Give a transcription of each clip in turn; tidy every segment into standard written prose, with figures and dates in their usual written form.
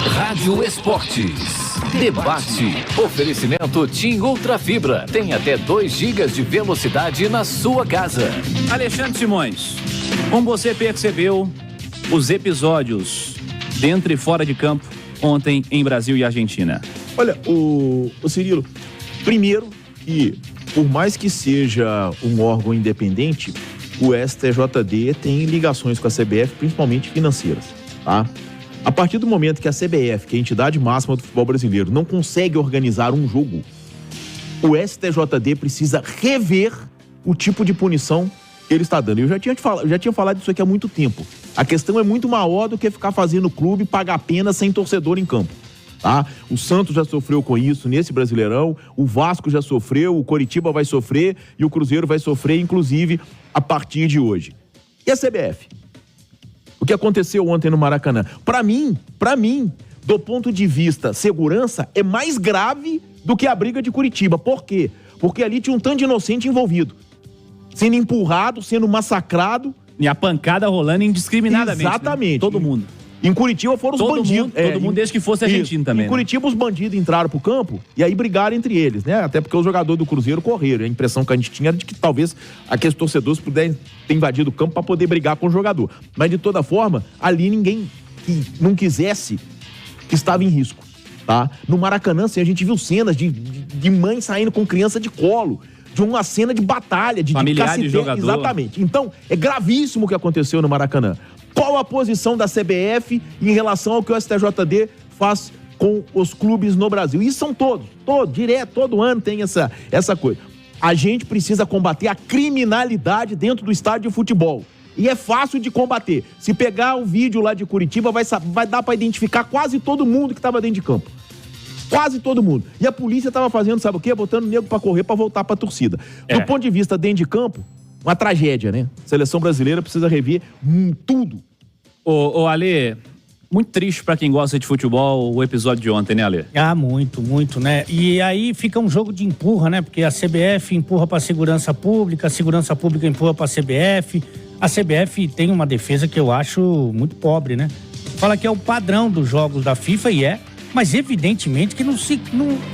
Rádio Esportes. Debate. Oferecimento TIM Ultra Fibra. Tem até 2 GB de velocidade na sua casa. Alexandre Simões, como você percebeu os episódios dentro e fora de campo ontem em Brasil e Argentina? Olha, o Cirilo, primeiro que por mais que seja um órgão independente, o STJD tem ligações com a CBF, principalmente financeiras, tá? A partir do momento que a CBF, que é a entidade máxima do futebol brasileiro, não consegue organizar um jogo, o STJD precisa rever o tipo de punição que ele está dando. Eu já tinha falado disso aqui há muito tempo. A questão é muito maior do que ficar fazendo clube pagar pena sem torcedor em campo. Tá? O Santos já sofreu com isso nesse Brasileirão, o Vasco já sofreu, o Coritiba vai sofrer e o Cruzeiro vai sofrer, inclusive, a partir de hoje. E a CBF? O que aconteceu ontem no Maracanã? Para mim, do ponto de vista segurança, é mais grave do que a briga de Curitiba. Por quê? Porque ali tinha um tanto de inocente envolvido. Sendo empurrado, sendo massacrado. E a pancada rolando indiscriminadamente. Exatamente. Né? Todo mundo. Em Curitiba foram os bandidos. Todo mundo desde que fosse argentino também. Em Curitiba os bandidos entraram pro campo e aí brigaram entre eles, né? Até porque os jogadores do Cruzeiro correram. A impressão que a gente tinha era de que talvez aqueles torcedores pudessem ter invadido o campo para poder brigar com o jogador. Mas de toda forma, ali ninguém que não quisesse estava em risco, tá? No Maracanã, assim, a gente viu cenas de mãe saindo com criança de colo, de uma cena de batalha, de familiar de jogador. Exatamente. Então, é gravíssimo o que aconteceu no Maracanã. Qual a posição da CBF em relação ao que o STJD faz com os clubes no Brasil? E são todo ano tem essa coisa. A gente precisa combater a criminalidade dentro do estádio de futebol. E é fácil de combater. Se pegar o vídeo lá de Curitiba, vai dar para identificar quase todo mundo que estava dentro de campo. Quase todo mundo. E a polícia estava fazendo, sabe o quê? Botando nego para correr, para voltar para a torcida. Do ponto de vista dentro de campo, uma tragédia, né? A seleção brasileira precisa rever tudo. Ô Ale, muito triste pra quem gosta de futebol o episódio de ontem, né, Ale? Ah, muito, né? E aí fica um jogo de empurra, né? Porque a CBF empurra pra segurança pública, a segurança pública empurra pra CBF. A CBF tem uma defesa que eu acho muito pobre, né? Fala que é o padrão dos jogos da FIFA e mas evidentemente que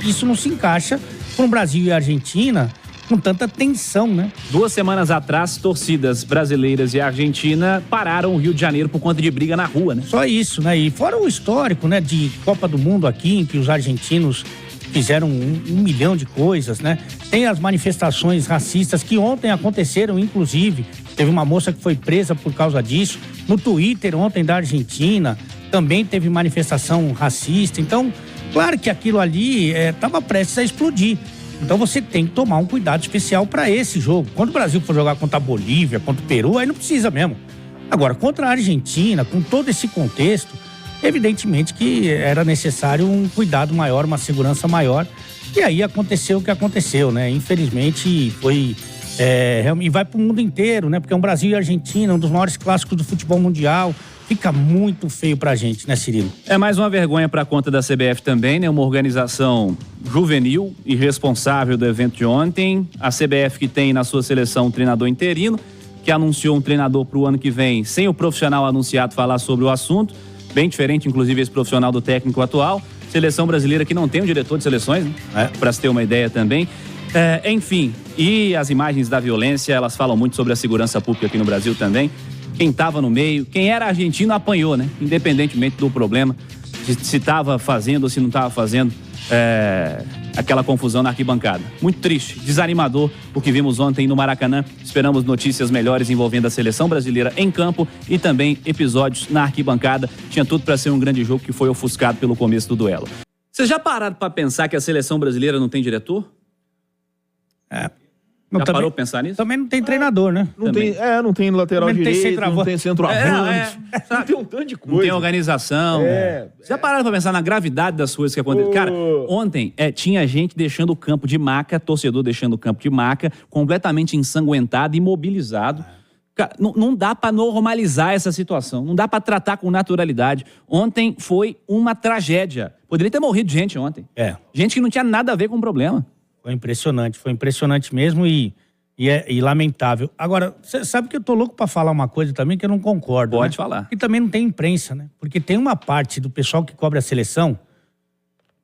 isso não se encaixa com o Brasil e a Argentina com tanta tensão, né? 2 semanas atrás, torcidas brasileiras e Argentina pararam o Rio de Janeiro por conta de briga na rua, né? Só isso, né? E fora o histórico, né, de Copa do Mundo aqui, em que os argentinos fizeram um milhão de coisas, né? Tem as manifestações racistas que ontem aconteceram, inclusive. Teve uma moça que foi presa por causa disso. No Twitter, ontem, da Argentina, também teve manifestação racista. Então, claro que aquilo ali estava prestes a explodir. Então você tem que tomar um cuidado especial para esse jogo. Quando o Brasil for jogar contra a Bolívia, contra o Peru, aí não precisa mesmo. Agora, contra a Argentina, com todo esse contexto, evidentemente que era necessário um cuidado maior, uma segurança maior. E aí aconteceu o que aconteceu, né? Infelizmente foi... e vai para o mundo inteiro, né? Porque é um Brasil e Argentina, um dos maiores clássicos do futebol mundial. Fica muito feio pra gente, né, Cirilo? É mais uma vergonha pra conta da CBF também, né? Uma organização juvenil e responsável do evento de ontem. A CBF que tem na sua seleção um treinador interino, que anunciou um treinador pro ano que vem, sem o profissional anunciado falar sobre o assunto. Bem diferente, inclusive, esse profissional do técnico atual. Seleção brasileira que não tem um diretor de seleções, né? Pra se ter uma ideia também. Enfim, e as imagens da violência, elas falam muito sobre a segurança pública aqui no Brasil também. Quem estava no meio, quem era argentino apanhou, né? Independentemente do problema, se estava fazendo ou se não estava fazendo aquela confusão na arquibancada. Muito triste, desanimador o que vimos ontem no Maracanã. Esperamos notícias melhores envolvendo a seleção brasileira em campo e também episódios na arquibancada. Tinha tudo para ser um grande jogo que foi ofuscado pelo começo do duelo. Vocês já pararam para pensar que a seleção brasileira não tem diretor? Não, já parou pra pensar nisso? Também não tem treinador, né? Não tem lateral direito, não tem centroavante. Não tem um tanto de coisa. Não tem organização. Já pararam pra pensar na gravidade das coisas que aconteceram? Cara, ontem tinha gente deixando o campo de maca, torcedor deixando o campo de maca, completamente ensanguentado, imobilizado. Cara, não dá pra normalizar essa situação. Não dá pra tratar com naturalidade. Ontem foi uma tragédia. Poderia ter morrido gente ontem. Gente que não tinha nada a ver com o problema. Foi impressionante mesmo e E lamentável. Agora, você sabe que eu tô louco pra falar uma coisa também que eu não concordo. Pode né? falar. Que também não tem imprensa, né? Porque tem uma parte do pessoal que cobre a seleção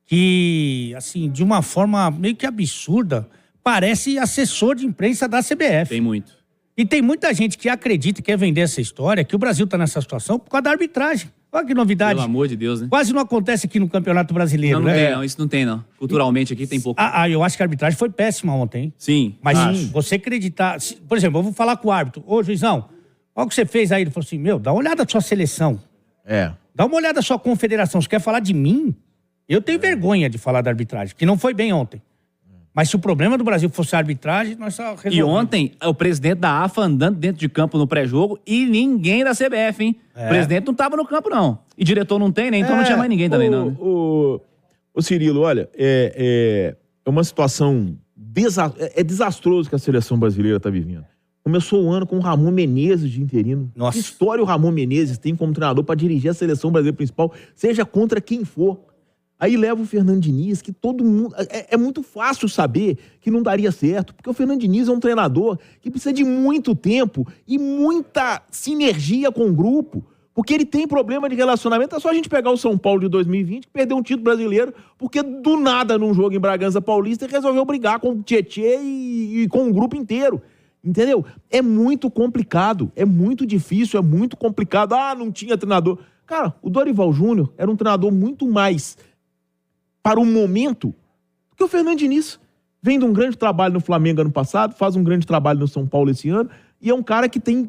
que, assim, de uma forma meio que absurda, parece assessor de imprensa da CBF. Tem muito. E tem muita gente que acredita e quer vender essa história, que o Brasil tá nessa situação por causa da arbitragem. Olha que novidade. Pelo amor de Deus, né? Quase não acontece aqui no Campeonato Brasileiro, Não, né? tem, não. Isso não tem, não. Culturalmente aqui tem pouco. Eu acho que a arbitragem foi péssima ontem, hein? Sim. Mas acho. você acreditar... Por exemplo, eu vou falar com o árbitro. Ô, juizão, olha o que você fez aí. Ele falou assim, dá uma olhada na sua seleção. Dá uma olhada na sua confederação. Você quer falar de mim? Eu tenho vergonha de falar da arbitragem, que não foi bem ontem. Mas se o problema do Brasil fosse a arbitragem, nós só resolvemos. E ontem, o presidente da AFA andando dentro de campo no pré-jogo e ninguém da CBF, hein? O presidente não tava no campo, não. E diretor não tem, né? Então não tinha mais ninguém também, não. Né? Ô Cirilo, olha, é uma situação desastroso que a seleção brasileira tá vivendo. Começou o ano com o Ramon Menezes de interino. Nossa. Que história o Ramon Menezes tem como treinador para dirigir a seleção brasileira principal, seja contra quem for. Aí leva o Fernando Diniz, que todo mundo... É muito fácil saber que não daria certo, porque o Fernando Diniz é um treinador que precisa de muito tempo e muita sinergia com o grupo, porque ele tem problema de relacionamento. É só a gente pegar o São Paulo de 2020, que perdeu um título brasileiro, porque do nada, num jogo em Bragança Paulista, ele resolveu brigar com o Tietê e com o grupo inteiro. Entendeu? É muito complicado, é muito difícil, é muito complicado. Não tinha treinador. Cara, o Dorival Júnior era um treinador muito mais... para o momento, porque o Fernando Diniz vem de um grande trabalho no Flamengo ano passado, faz um grande trabalho no São Paulo esse ano, e é um cara que tem,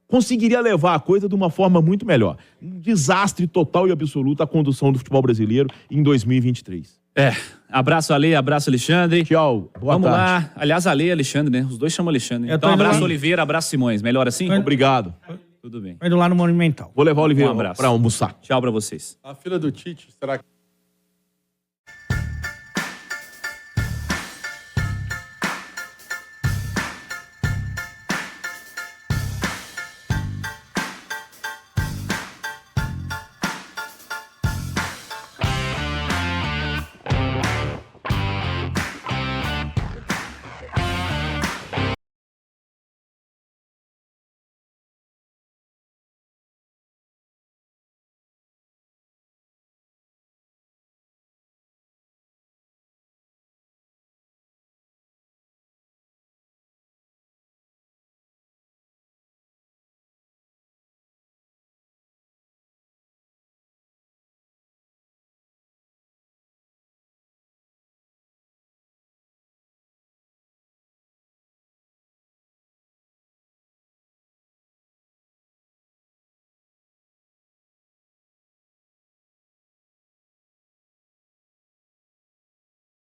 conseguiria levar a coisa de uma forma muito melhor. Um desastre total e absoluto a condução do futebol brasileiro em 2023. Abraço Ale, abraço Alexandre. Tchau, boa Vamos tarde. lá. Aliás, Ale e Alexandre, né? Os dois chamam Alexandre. Então, abraço Oliveira, abraço Simões. Melhor assim? Obrigado. Tudo bem. Vai indo lá no Monumental. Vou levar o Oliveira Um abraço. para almoçar. Tchau pra vocês. A filha do Tite, será que...